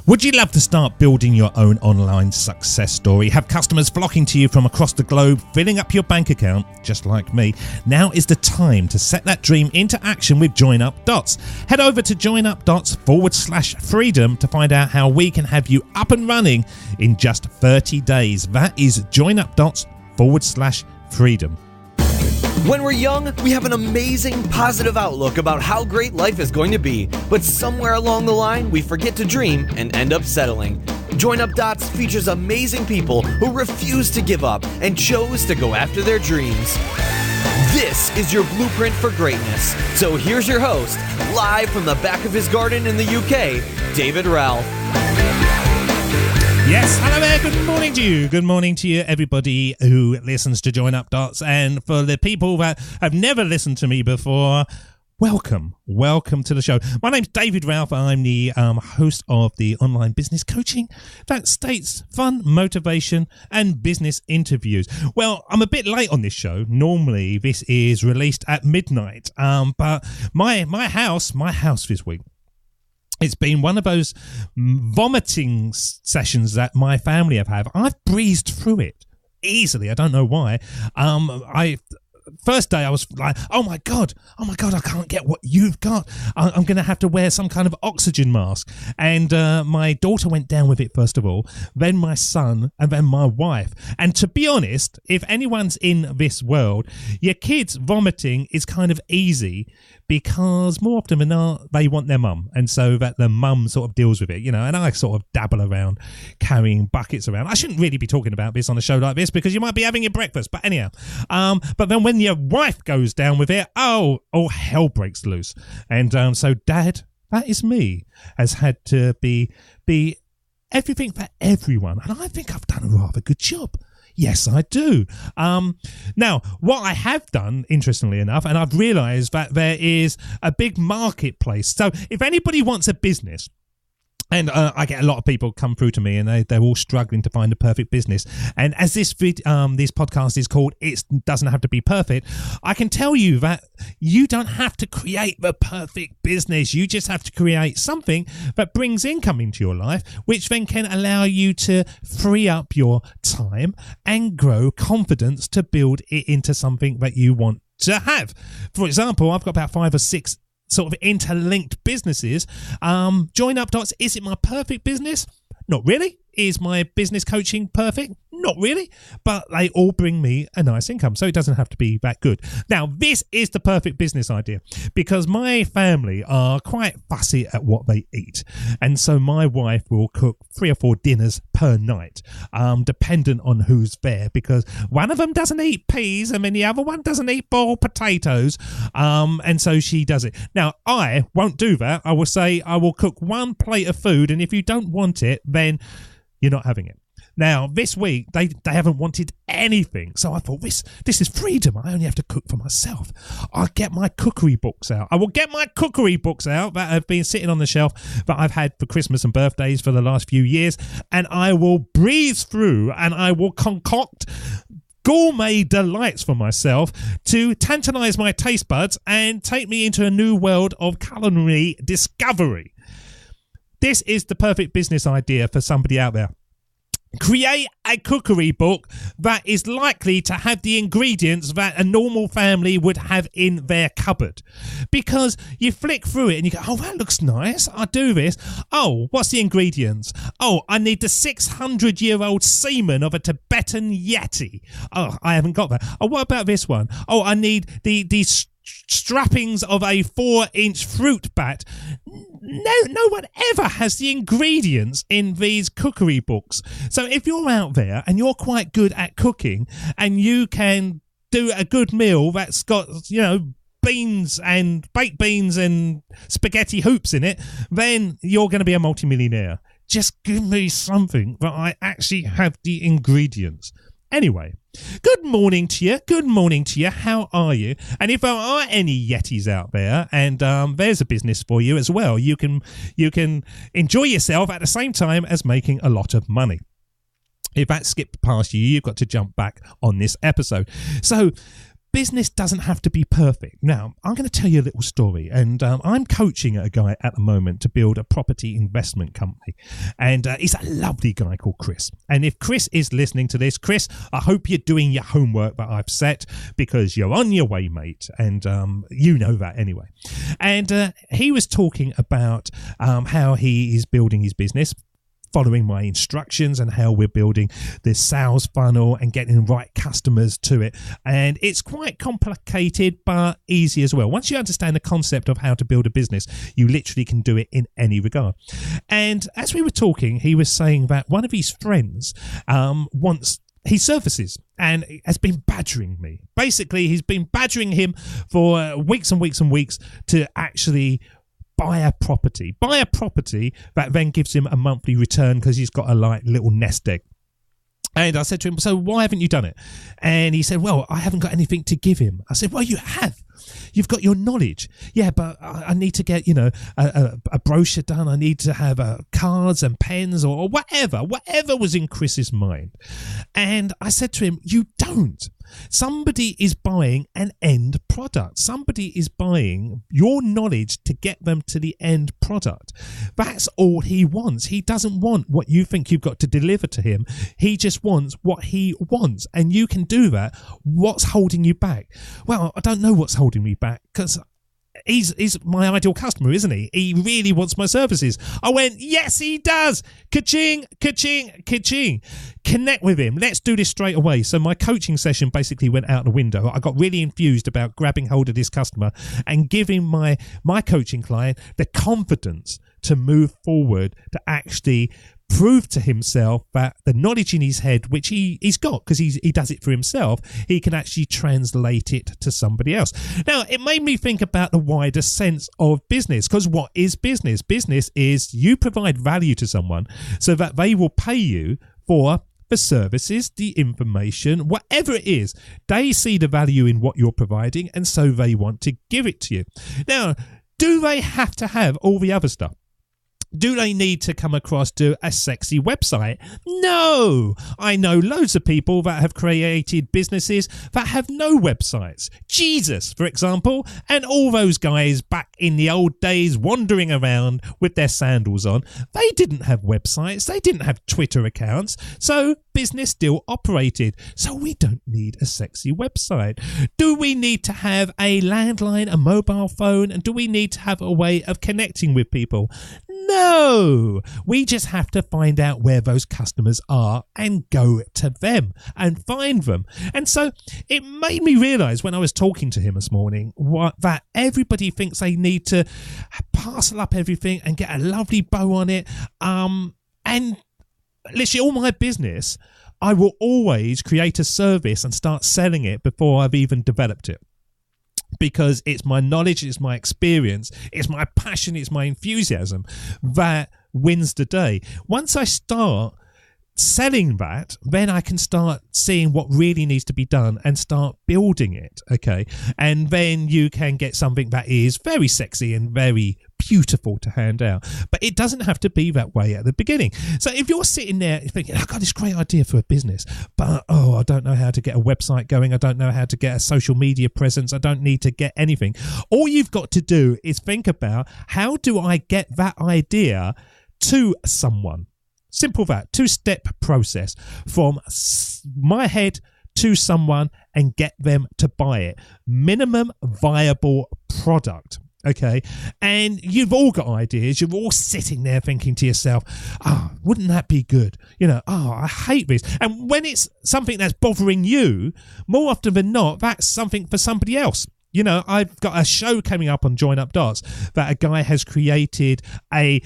Would you love to start building your own online success story? Have customers flocking to you from across the globe, filling up your bank account, just like me? Now is the time to set that dream into action with Join Up Dots. Head over to joinupdots.com/freedom to find out how we can have you up and running in just 30 days. That is joinupdots.com/freedom. When we're young, we have an amazing positive outlook about how great life is going to be, but somewhere along the line, we forget to dream and end up settling. Join Up Dots features amazing people who refuse to give up and chose to go after their dreams. This is your blueprint for greatness. So here's your host, live from the back of his garden in the UK, David Ralph. Yes, hello there, good morning to you. Good morning to you, everybody who listens to Join Up Dots. And for the people that have never listened to me before, welcome to the show. My name's David Ralph. I'm the host of the online business coaching that states fun, motivation, and business interviews. Well, I'm a bit late on this show. Normally, this is released at midnight. But my house this week, it's been one of those vomiting sessions that my family have had. I've breezed through it easily. I don't know why. First day I was like, oh my God, I can't get what you've got. I'm going to have to wear some kind of oxygen mask. And my daughter went down with it first of all, then my son, and then my wife. And to be honest, if anyone's in this world, your kids vomiting is kind of easy because more often than not, they want their mum. And so that the mum sort of deals with it, you know, and I sort of dabble around carrying buckets around. I shouldn't really be talking about this on a show like this because you might be having your breakfast. But anyhow, but then when your wife goes down with it, oh, hell breaks loose. And so Dad, that is me, has had to be everything for everyone. And I think I've done a rather good job. Yes, I do. Now, what I have done, interestingly enough, and I've realised that there is a big marketplace. So if anybody wants a business, and I get a lot of people come through to me and they're all struggling to find the perfect business. And as this podcast is called, It Doesn't Have to Be Perfect, I can tell you that you don't have to create the perfect business. You just have to create something that brings income into your life, which then can allow you to free up your time and grow confidence to build it into something that you want to have. For example, I've got about 5 or 6 sort of interlinked businesses. Join Up Dots, is it my perfect business? Not really. Is my business coaching perfect? Not really. But they all bring me a nice income, so it doesn't have to be that good. Now, this is the perfect business idea because my family are quite fussy at what they eat. And so my wife will cook 3 or 4 dinners per night, dependent on who's there, because one of them doesn't eat peas and then the other one doesn't eat boiled potatoes. And so she does it. Now, I won't do that. I will say I will cook 1 plate of food, and if you don't want it, then you're not having it. Now, this week, they haven't wanted anything. So I thought, this is freedom. I only have to cook for myself. I'll get my cookery books out. I will get my cookery books out that have been sitting on the shelf that I've had for Christmas and birthdays for the last few years. And I will breeze through and I will concoct gourmet delights for myself to tantalize my taste buds and take me into a new world of culinary discovery. This is the perfect business idea for somebody out there. Create a cookery book that is likely to have the ingredients that a normal family would have in their cupboard. Because you flick through it and you go, oh, that looks nice. I'll do this. Oh, what's the ingredients? Oh, I need the 600-year-old semen of a Tibetan Yeti. Oh, I haven't got that. Oh, what about this one? Oh, I need these strappings of a 4-inch fruit bat. No one ever has the ingredients in these cookery books. So if you're out there and you're quite good at cooking and you can do a good meal that's got, beans and baked beans and spaghetti hoops in it, then you're going to be a multimillionaire. Just give me something that I actually have the ingredients. Anyway, good morning to you. Good morning to you. How are you? And if there are any Yetis out there, and there's a business for you as well, you can enjoy yourself at the same time as making a lot of money. If that skipped past you, you've got to jump back on this episode. So business doesn't have to be perfect. Now, I'm going to tell you a little story, and I'm coaching a guy at the moment to build a property investment company, and he's a lovely guy called Chris. And if Chris is listening to this, Chris, I hope you're doing your homework that I've set, because you're on your way, mate, and you know that anyway. And he was talking about how he is building his business, following my instructions, and how we're building this sales funnel and getting the right customers to it. And it's quite complicated, but easy as well. Once you understand the concept of how to build a business, you literally can do it in any regard. And as we were talking, he was saying that one of his friends wants his services and has been badgering me. Basically, he's been badgering him for weeks and weeks and weeks to actually buy a property that then gives him a monthly return, because he's got a little nest egg. And I said to him, so why haven't you done it? And he said, well, I haven't got anything to give him. I said, well, you have. You've got your knowledge. Yeah, but I need to get, a brochure done. I need to have cards and pens or whatever was in Chris's mind. And I said to him, you don't. Somebody is buying an end product. Somebody is buying your knowledge to get them to the end product. That's all he wants. He doesn't want what you think you've got to deliver to him. He just wants what he wants. And you can do that. What's holding you back? Well, I don't know what's holding me back, because he's my ideal customer, isn't he? He really wants my services. I went, yes, he does. Ka-ching, ka-ching, ka-ching. Connect with him. Let's do this straight away. So my coaching session basically went out the window. I got really enthused about grabbing hold of this customer and giving my coaching client the confidence to move forward, to actually prove to himself that the knowledge in his head, which he's got because he does it for himself, he can actually translate it to somebody else. Now, it made me think about the wider sense of business, because what is business? Business is you provide value to someone so that they will pay you for the services, the information, whatever it is. They see the value in what you're providing, and so they want to give it to you. Now, do they have to have all the other stuff? Do they need to come across to a sexy website? No! I know loads of people that have created businesses that have no websites. Jesus, for example, and all those guys back in the old days wandering around with their sandals on, they didn't have websites, they didn't have Twitter accounts, so business still operated. So we don't need a sexy website. Do we need to have a landline, a mobile phone, and do we need to have a way of connecting with people? No, we just have to find out where those customers are and go to them and find them. And so it made me realise when I was talking to him this morning that everybody thinks they need to parcel up everything and get a lovely bow on it. And literally all my business, I will always create a service and start selling it before I've even developed it. Because it's my knowledge, it's my experience, it's my passion, it's my enthusiasm that wins the day. Once I start selling that, then I can start seeing what really needs to be done and start building it, okay? And then you can get something that is very sexy and very beautiful to hand out. But it doesn't have to be that way at the beginning. So if you're sitting there thinking, I've got this great idea for a business, but I don't know how to get a website going, I don't know how to get a social media presence, I don't need to get anything. All you've got to do is think about, how do I get that idea to someone? Simple that, 2-step process from my head to someone and get them to buy it. Minimum viable product. Okay, and you've all got ideas. You're all sitting there thinking to yourself, wouldn't that be good? I hate this. And when it's something that's bothering you, more often than not, that's something for somebody else. I've got a show coming up on Join Up Dots that a guy has created a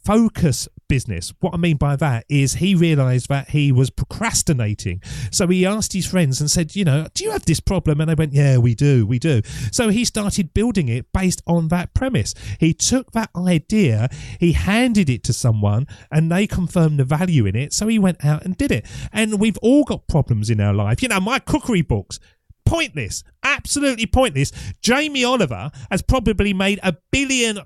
focus business. What I mean by that is he realised that he was procrastinating. So he asked his friends and said, do you have this problem? And they went, yeah, we do. So he started building it based on that premise. He took that idea, he handed it to someone, and they confirmed the value in it. So he went out and did it. And we've all got problems in our life. My cookery books, pointless. Absolutely pointless. Jamie Oliver has probably made £1 billion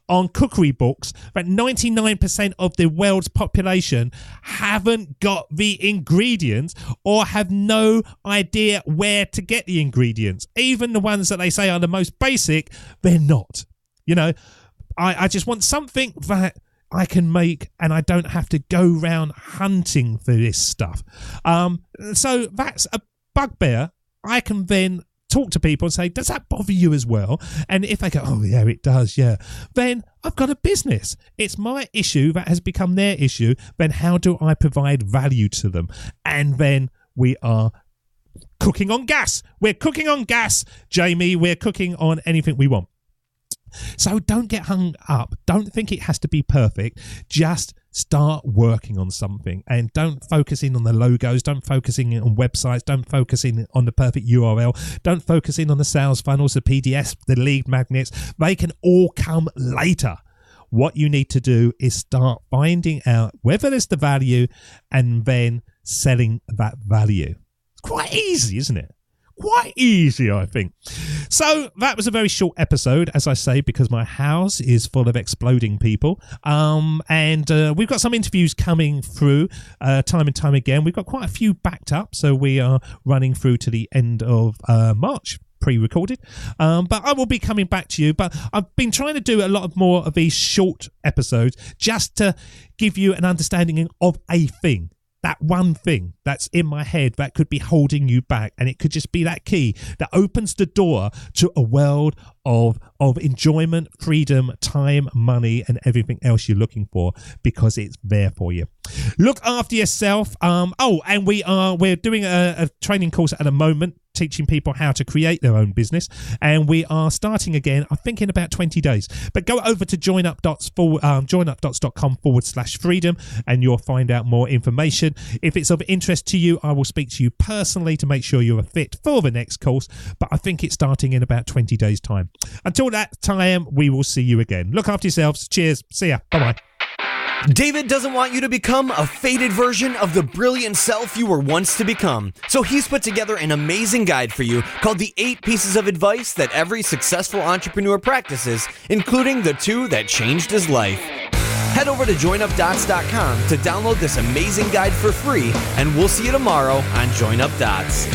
on cookery books that 99% of the world's population haven't got the ingredients or have no idea where to get the ingredients. Even the ones that they say are the most basic, they're not. You know, I just want something that I can make and I don't have to go round hunting for this stuff. So that's a bugbear. I can then talk to people and say, does that bother you as well? And if they go, oh yeah, it does, yeah, then I've got a business. It's my issue that has become their issue. Then how do I provide value to them? And then we are cooking on gas. We're cooking on gas, Jamie. We're cooking on anything we want. So don't get hung up. Don't think it has to be perfect. Just start working on something and don't focus in on the logos. Don't focus in on websites. Don't focus in on the perfect URL. Don't focus in on the sales funnels, the PDFs, the lead magnets. They can all come later. What you need to do is start finding out whether there's the value and then selling that value. It's quite easy, isn't it? Quite easy, I think. So that was a very short episode, as I say, because my house is full of exploding people. And we've got some interviews coming through time and time again. We've got quite a few backed up, so we are running through to the end of March. Pre-recorded, but I will be coming back to you. But I've been trying to do a lot more of these short episodes just to give you an understanding of a thing. That one thing that's in my head that could be holding you back, and it could just be that key that opens the door to a world of enjoyment, freedom, time, money, and everything else you're looking for, because it's there for you. Look after yourself. And we're doing a training course at the moment, teaching people how to create their own business, and we are starting again, I think, in about 20 days. But go over to joinupdots.com/freedom and you'll find out more information. If it's of interest to you, I will speak to you personally to make sure you're a fit for the next course, but I think it's starting in about 20 days time. Until that time, we will see you again. Look after yourselves. Cheers. See ya. Bye-bye. David doesn't want you to become a faded version of the brilliant self you were once to become. So he's put together an amazing guide for you called the 8 Pieces of Advice that every successful entrepreneur practices, including the 2 that changed his life. Head over to joinupdots.com to download this amazing guide for free, and we'll see you tomorrow on Join Up Dots.